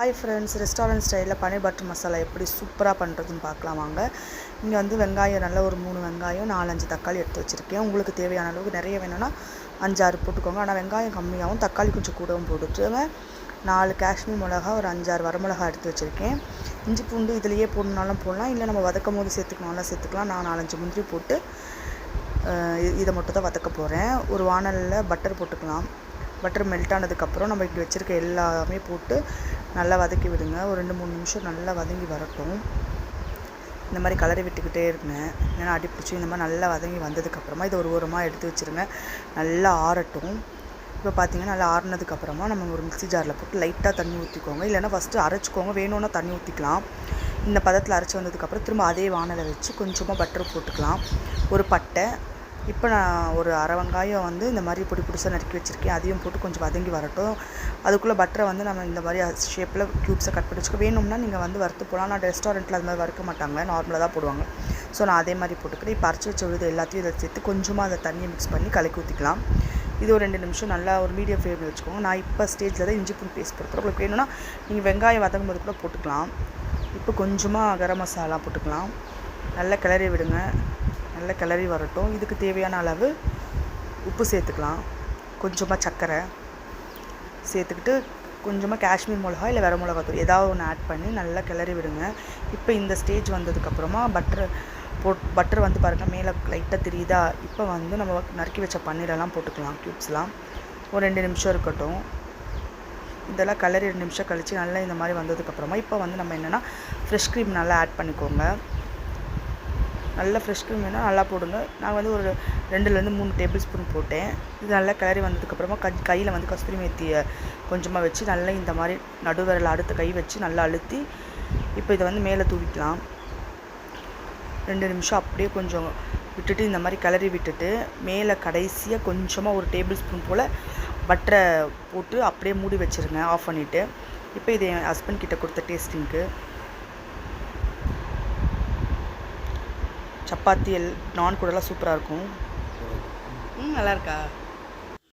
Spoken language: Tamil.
ஹாய் ஃப்ரெண்ட்ஸ், ரெஸ்டாரண்ட் ஸ்டைலில் பன்னீர் பட்டர் மசாலா எப்படி சூப்பராக பண்ணுறதுன்னு பார்க்கலாம் வாங்க. இங்கே வந்து வெங்காயம் நல்லா ஒரு 3 வெங்காயம் 4-5 தக்காளி எடுத்து வச்சுருக்கேன். உங்களுக்கு தேவையான அளவுக்கு நிறைய வேணும்னா 5-6 போட்டுக்கோங்க. ஆனால் வெங்காயம் கம்மியாகவும் தக்காளி கொஞ்சம் கூடவும் போட்டுட்டுங்க. 4 காஷ்மீர் மிளகா, ஒரு 5-6 வரமிளகா எடுத்து வச்சுருக்கேன். இஞ்சி பூண்டு இதிலையே போடணுனாலும் போடலாம், இல்லை நம்ம வதக்கும் போது சேர்த்துக்கணும்லாம் சேர்த்துக்கலாம். நான் 4-5 முந்திரி போட்டு இதை மட்டும் தான் வதக்க போகிறேன். ஒரு வானலில் பட்டர் போட்டுக்கலாம். பட்டர் மெல்ட் ஆனதுக்கப்புறம் நம்ம இப்படி வச்சுருக்க எல்லாமே போட்டு நல்லா வதக்கி விடுங்க. ஒரு 2-3 நிமிஷம் நல்லா வதங்கி வரட்டும். இந்த மாதிரி கலரி விட்டுக்கிட்டே இருங்க, ஏன்னா அடிப்பிடிச்சி. இந்த மாதிரி நல்லா வதங்கி வந்ததுக்கப்புறமா இதை ஒரு ஓரமாக எடுத்து வச்சுருங்க. நல்லா ஆறட்டும். இப்போ பார்த்தீங்கன்னா நல்லா ஆறுனதுக்கப்புறமா நம்ம ஒரு மிக்ஸி ஜாரில் போட்டு லைட்டாக தண்ணி ஊற்றிக்கோங்க, இல்லைன்னா ஃபஸ்ட்டு அரைச்சிக்கோங்க. வேணும்னா தண்ணி ஊற்றிக்கலாம். இந்த பதத்தில் அரைச்சி வந்ததுக்கப்புறம் திரும்ப அதே வானலை வச்சு கொஞ்சமாக பட்டர் போட்டுக்கலாம். ஒரு பட்டை. இப்போ நான் ஒரு அரை வெங்காயம் வந்து இந்த மாதிரி பொடி பொடிசாக நறுக்கி வச்சுருக்கேன். அதையும் போட்டு கொஞ்சம் வதங்கி வரட்டும். அதுக்குள்ளே பட்டரை வந்து நம்ம இந்த மாதிரி ஷேப்பில் க்யூப்ஸை கட் பண்ணி வச்சுக்க. வேணும்னா நீங்கள் வந்து வறுத்து போகலாம். நான் ரெஸ்டாரண்ட்டில் அது மாதிரி வறுக்க மாட்டாங்க, நார்மலாக தான் போடுவாங்க. ஸோ நான் அதே மாதிரி போட்டுக்கிறேன். இப்போ அரைச்சி வச்ச விழுது எல்லாத்தையும் இதில் சேர்த்து கொஞ்சமாக அந்த தண்ணியை மிக்ஸ் பண்ணி கலக்கி ஊற்றிக்கலாம். இது ஒரு 2 நிமிஷம் நல்லா ஒரு மீடியம் ஃப்ளேமில் வச்சுக்கோங்க. நான் இப்போ ஸ்டேஜில் தான் இஞ்சி பூண்டு பேஸ்ட் போட்டுக்கிறேன். உங்களுக்கு வேணும்னா நீங்கள் வெங்காயம் வதங்கும் போது கூட போட்டுக்கலாம். இப்போ கொஞ்சமாக கரம் மசாலா போட்டுக்கலாம். நல்லா கிளறி விடுங்க. நல்லா கிளறி வரட்டும். இதுக்கு தேவையான அளவு உப்பு சேர்த்துக்கலாம். கொஞ்சமாக சர்க்கரை சேர்த்துக்கிட்டு கொஞ்சமாக காஷ்மீர் மிளகா இல்லை வேறு மிளகாத்தூள் ஏதாவது ஒன்று ஆட் பண்ணி நல்லா கிளறி விடுங்க. இப்போ இந்த ஸ்டேஜ் வந்ததுக்கப்புறமா பட்டர் வந்து பாருங்கள் மேலே லைட்டாக தெரியுதா. இப்போ வந்து நம்ம நறுக்கி வச்ச பன்னீரெல்லாம் போட்டுக்கலாம், க்யூப்ஸ்லாம். ஒரு 2 நிமிஷம் இருக்கட்டும். இதெல்லாம் கிளறி 2 நிமிஷம் கழித்து நல்லா இந்த மாதிரி வந்ததுக்கப்புறமா இப்போ வந்து நம்ம என்னென்னா ஃப்ரெஷ் க்ரீம் நல்லா ஆட் பண்ணிக்கோங்க. நல்லா ஃப்ரெஷ் க்ரீம் வேணால் நல்லா போடுங்க. நான் வந்து ஒரு 2-3 டேபிள் ஸ்பூன் போட்டேன். இது நல்லா கிளறி வந்ததுக்கப்புறமா கையில் வந்து கஸ்தூரி மேத்தியை கொஞ்சமாக வச்சு நல்லா இந்த மாதிரி நடுவிரல் அடுத்த கை வச்சு நல்லா அழுத்தி இப்போ இதை வந்து மேலே தூவிக்கலாம். 2 நிமிஷம் அப்படியே கொஞ்சம் விட்டுட்டு இந்த மாதிரி கிளறி விட்டுட்டு மேலே கடைசியாக கொஞ்சமாக ஒரு டேபிள் ஸ்பூன் போல் பட்டரை போட்டு அப்படியே மூடி வச்சுருங்க, ஆஃப் பண்ணிவிட்டு. இப்போ இது என் ஹஸ்பண்ட் கிட்ட கொடுத்த டேஸ்டிங்க்கு சப்பாத்தி நான் கூடலாம் சூப்பராக இருக்கும். நல்லா இருக்கா?